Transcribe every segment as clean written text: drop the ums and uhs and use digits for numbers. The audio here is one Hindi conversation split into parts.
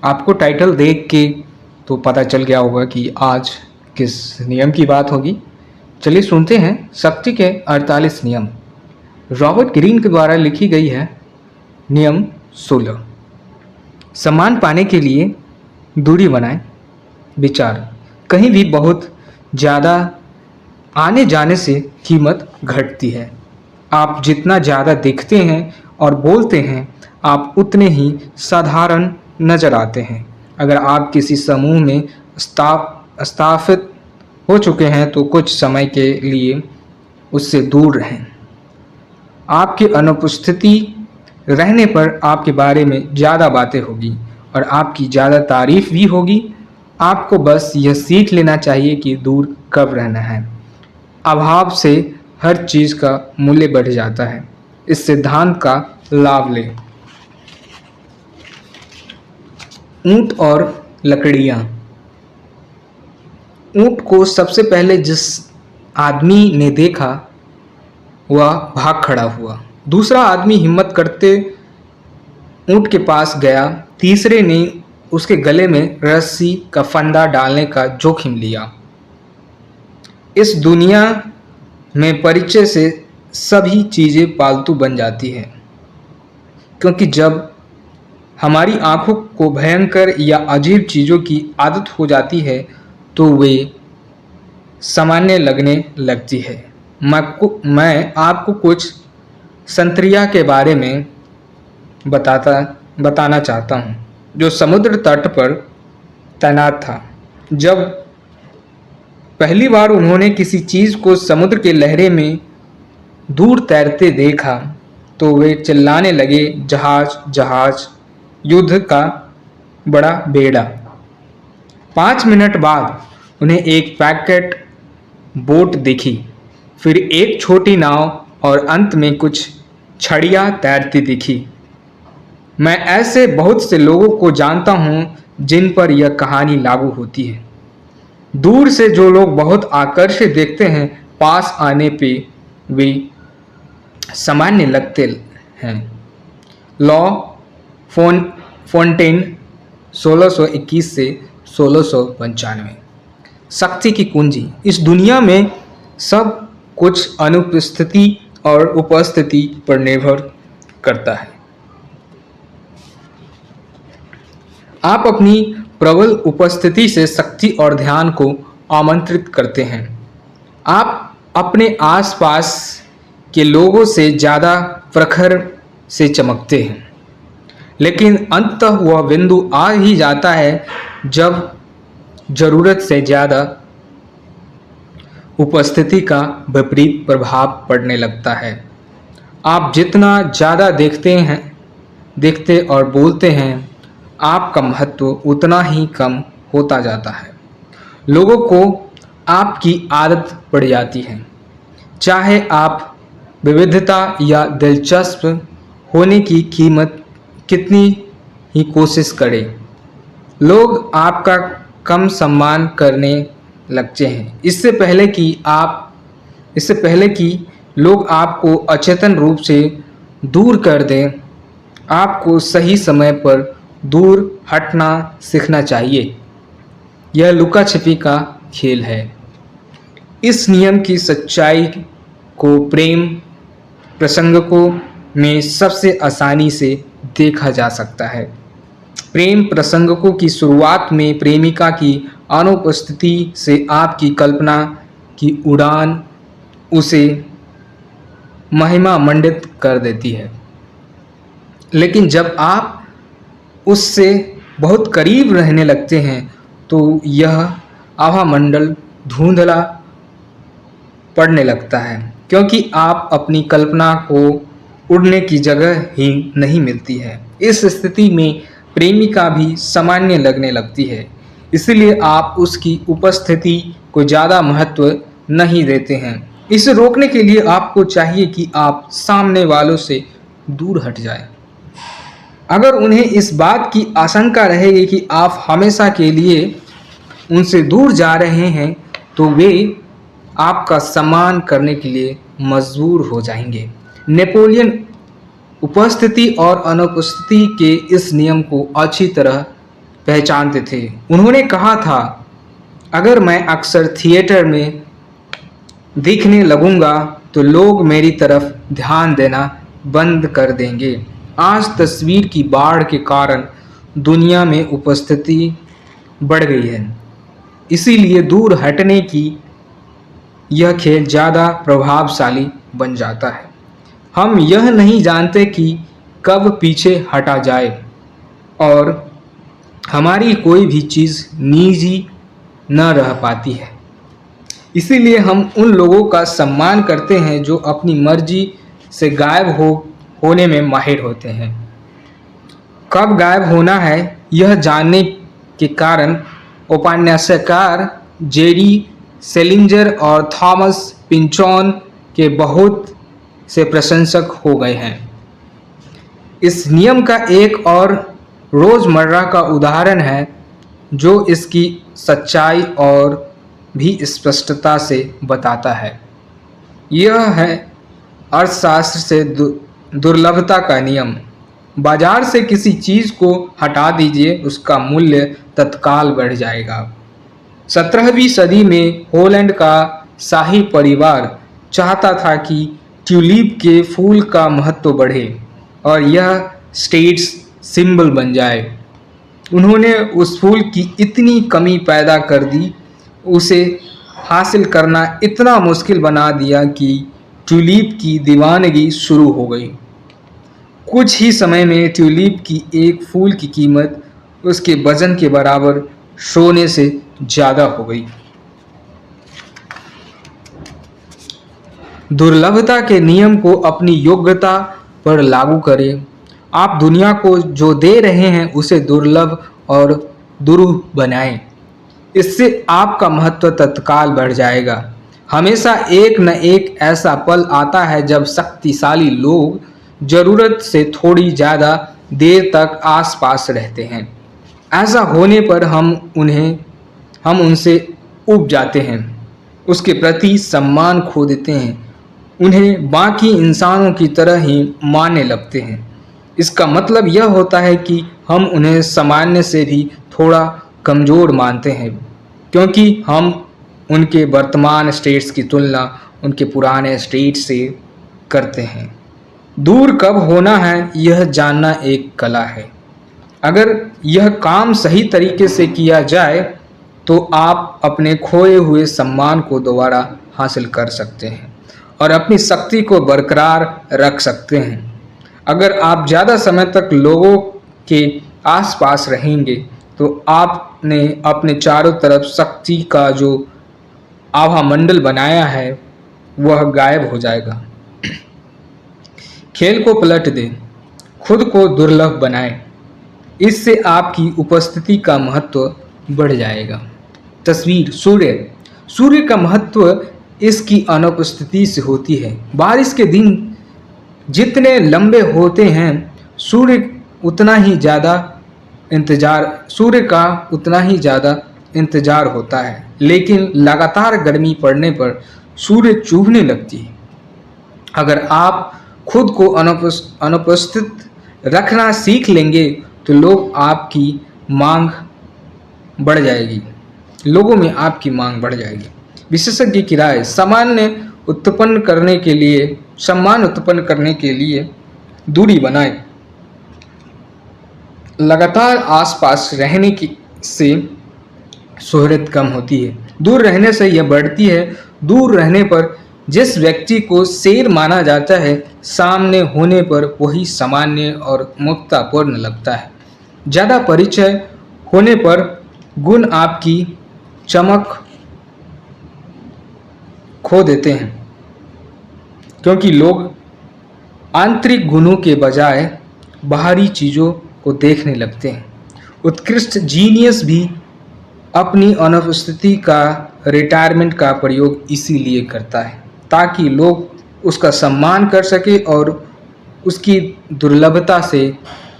आपको टाइटल देख के तो पता चल गया होगा कि आज किस नियम की बात होगी। चलिए सुनते हैं शक्ति के 48 नियम। रॉबर्ट ग्रीन के द्वारा लिखी गई है। नियम 16। सम्मान पाने के लिए दूरी बनाएं। विचार, कहीं भी बहुत ज़्यादा आने जाने से कीमत घटती है। आप जितना ज़्यादा दिखते हैं और बोलते हैं, आप उतने ही साधारण नज़र आते हैं। अगर आप किसी समूह में स्थापित हो चुके हैं तो कुछ समय के लिए उससे दूर रहें। आपकी अनुपस्थिति रहने पर आपके बारे में ज़्यादा बातें होगी और आपकी ज़्यादा तारीफ भी होगी। आपको बस यह सीख लेना चाहिए कि दूर कब रहना है। अभाव से हर चीज़ का मूल्य बढ़ जाता है। इस सिद्धांत का लाभ लें। ऊंट और लकड़ियाँ। ऊंट को सबसे पहले जिस आदमी ने देखा वह भाग खड़ा हुआ। दूसरा आदमी हिम्मत करते ऊंट के पास गया। तीसरे ने उसके गले में रस्सी का फंदा डालने का जोखिम लिया। इस दुनिया में परिचय से सभी चीज़ें पालतू बन जाती हैं, क्योंकि जब हमारी आंखों को भयंकर या अजीब चीज़ों की आदत हो जाती है तो वे सामान्य लगने लगती है। मैं आपको कुछ संतरिया के बारे में बताना चाहता हूँ, जो समुद्र तट पर तैनात था। जब पहली बार उन्होंने किसी चीज़ को समुद्र के लहरें में दूर तैरते देखा तो वे चिल्लाने लगे, जहाज जहाज, युद्ध का बड़ा बेड़ा। 5 मिनट बाद उन्हें एक पैकेट बोट दिखी, फिर एक छोटी नाव और अंत में कुछ छड़ियाँ तैरती दिखी। मैं ऐसे बहुत से लोगों को जानता हूँ जिन पर यह कहानी लागू होती है। दूर से जो लोग बहुत आकर्षित देखते हैं, पास आने पे वे सामान्य लगते हैं। लॉ फोंटेन 1621 से 1695। शक्ति की कुंजी। इस दुनिया में सब कुछ अनुपस्थिति और उपस्थिति पर निर्भर करता है। आप अपनी प्रबल उपस्थिति से शक्ति और ध्यान को आमंत्रित करते हैं। आप अपने आसपास के लोगों से ज़्यादा प्रखर से चमकते हैं, लेकिन अंततः वह बिंदु आ ही जाता है जब ज़रूरत से ज़्यादा उपस्थिति का विपरीत प्रभाव पड़ने लगता है। आप जितना ज़्यादा देखते और बोलते हैं, आपका महत्व उतना ही कम होता जाता है। लोगों को आपकी आदत पड़ जाती है, चाहे आप विविधता या दिलचस्प होने की कीमत कितनी ही कोशिश करें। लोग आपका कम सम्मान करने लगते हैं। इससे पहले कि लोग आपको अचेतन रूप से दूर कर दें, आपको सही समय पर दूर हटना सीखना चाहिए। यह लुका छिपी का खेल है। इस नियम की सच्चाई को प्रेम प्रसंगों में सबसे आसानी से देखा जा सकता है। प्रेम प्रसंगों की शुरुआत में प्रेमिका की अनुपस्थिति से आपकी कल्पना की उड़ान उसे महिमा मंडित कर देती है, लेकिन जब आप उससे बहुत करीब रहने लगते हैं तो यह आभामंडल धुंधला पड़ने लगता है, क्योंकि आप अपनी कल्पना को उड़ने की जगह ही नहीं मिलती है। इस स्थिति में प्रेमिका भी सामान्य लगने लगती है, इसलिए आप उसकी उपस्थिति को ज़्यादा महत्व नहीं देते हैं। इसे रोकने के लिए आपको चाहिए कि आप सामने वालों से दूर हट जाएं। अगर उन्हें इस बात की आशंका रहेगी कि आप हमेशा के लिए उनसे दूर जा रहे हैं, तो वे आपका सम्मान करने के लिए मजबूर हो जाएंगे। नेपोलियन उपस्थिति और अनुपस्थिति के इस नियम को अच्छी तरह पहचानते थे। उन्होंने कहा था, अगर मैं अक्सर थिएटर में दिखने लगूंगा तो लोग मेरी तरफ ध्यान देना बंद कर देंगे। आज तस्वीर की बाढ़ के कारण दुनिया में उपस्थिति बढ़ गई है, इसीलिए दूर हटने की यह खेल ज़्यादा प्रभावशाली बन जाता है। हम यह नहीं जानते कि कब पीछे हटा जाए और हमारी कोई भी चीज़ निजी न रह पाती है। इसीलिए हम उन लोगों का सम्मान करते हैं जो अपनी मर्जी से होने में माहिर होते हैं। कब गायब होना है यह जानने के कारण उपन्यासकार जेरी सेलिंजर और थॉमस पिंचॉन के बहुत से प्रशंसक हो गए हैं। इस नियम का एक और रोज़मर्रा का उदाहरण है जो इसकी सच्चाई और भी स्पष्टता से बताता है। यह है अर्थशास्त्र से दुर्लभता का नियम। बाजार से किसी चीज़ को हटा दीजिए, उसका मूल्य तत्काल बढ़ जाएगा। 17वीं सदी में हॉलैंड का शाही परिवार चाहता था कि ट्यूलिप के फूल का महत्व बढ़े और यह स्टेटस सिंबल बन जाए। उन्होंने उस फूल की इतनी कमी पैदा कर दी, उसे हासिल करना इतना मुश्किल बना दिया कि ट्यूलिप की दीवानगी शुरू हो गई। कुछ ही समय में ट्यूलिप की एक फूल की कीमत उसके वजन के बराबर सोने से ज़्यादा हो गई। दुर्लभता के नियम को अपनी योग्यता पर लागू करें। आप दुनिया को जो दे रहे हैं उसे दुर्लभ और दुरूह बनाएं। इससे आपका महत्व तत्काल बढ़ जाएगा। हमेशा एक न एक ऐसा पल आता है जब शक्तिशाली लोग ज़रूरत से थोड़ी ज़्यादा देर तक आसपास रहते हैं। ऐसा होने पर हम उनसे ऊब जाते हैं, उसके प्रति सम्मान खो देते हैं, उन्हें बाकी इंसानों की तरह ही मानने लगते हैं। इसका मतलब यह होता है कि हम उन्हें सामान्य से भी थोड़ा कमज़ोर मानते हैं, क्योंकि हम उनके वर्तमान स्टेट्स की तुलना उनके पुराने स्टेट से करते हैं। दूर कब होना है यह जानना एक कला है। अगर यह काम सही तरीके से किया जाए तो आप अपने खोए हुए सम्मान को दोबारा हासिल कर सकते हैं और अपनी शक्ति को बरकरार रख सकते हैं। अगर आप ज़्यादा समय तक लोगों के आसपास रहेंगे तो आपने अपने चारों तरफ शक्ति का जो आभा मंडल बनाया है वह गायब हो जाएगा। खेल को पलट दें, खुद को दुर्लभ बनाएं। इससे आपकी उपस्थिति का महत्व बढ़ जाएगा। तस्वीर सूर्य का महत्व इसकी अनुपस्थिति से होती है। बारिश के दिन जितने लंबे होते हैं सूर्य का उतना ही ज़्यादा इंतज़ार होता है, लेकिन लगातार गर्मी पड़ने पर सूर्य चुभने लगती है। अगर आप खुद को अनुपस्थित रखना सीख लेंगे तो लोगों में आपकी मांग बढ़ जाएगी। विशेषज्ञ की राय, सम्मान उत्पन्न करने के लिए दूरी बनाएं। लगातार आसपास रहने से शोहरत कम होती है, दूर रहने से यह बढ़ती है। दूर रहने पर जिस व्यक्ति को शेर माना जाता है, सामने होने पर वही सामान्य और मुक्तापूर्ण लगता है। ज़्यादा परिचय होने पर गुण आपकी चमक खो देते हैं, क्योंकि लोग आंतरिक गुणों के बजाय बाहरी चीज़ों को देखने लगते हैं। उत्कृष्ट जीनियस भी अपनी अनुपस्थिति का रिटायरमेंट का प्रयोग इसीलिए करता है ताकि लोग उसका सम्मान कर सके और उसकी दुर्लभता से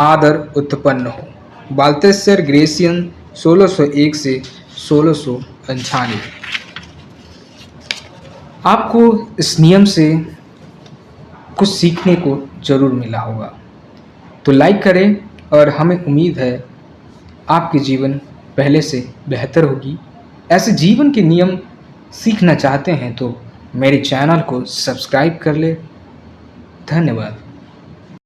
आदर उत्पन्न हो। बाल्थेसर ग्रेसियन 1601 से 1695। आपको इस नियम से कुछ सीखने को ज़रूर मिला होगा, तो लाइक करें और हमें उम्मीद है आपके जीवन पहले से बेहतर होगी। ऐसे जीवन के नियम सीखना चाहते हैं तो मेरे चैनल को सब्सक्राइब कर ले। धन्यवाद।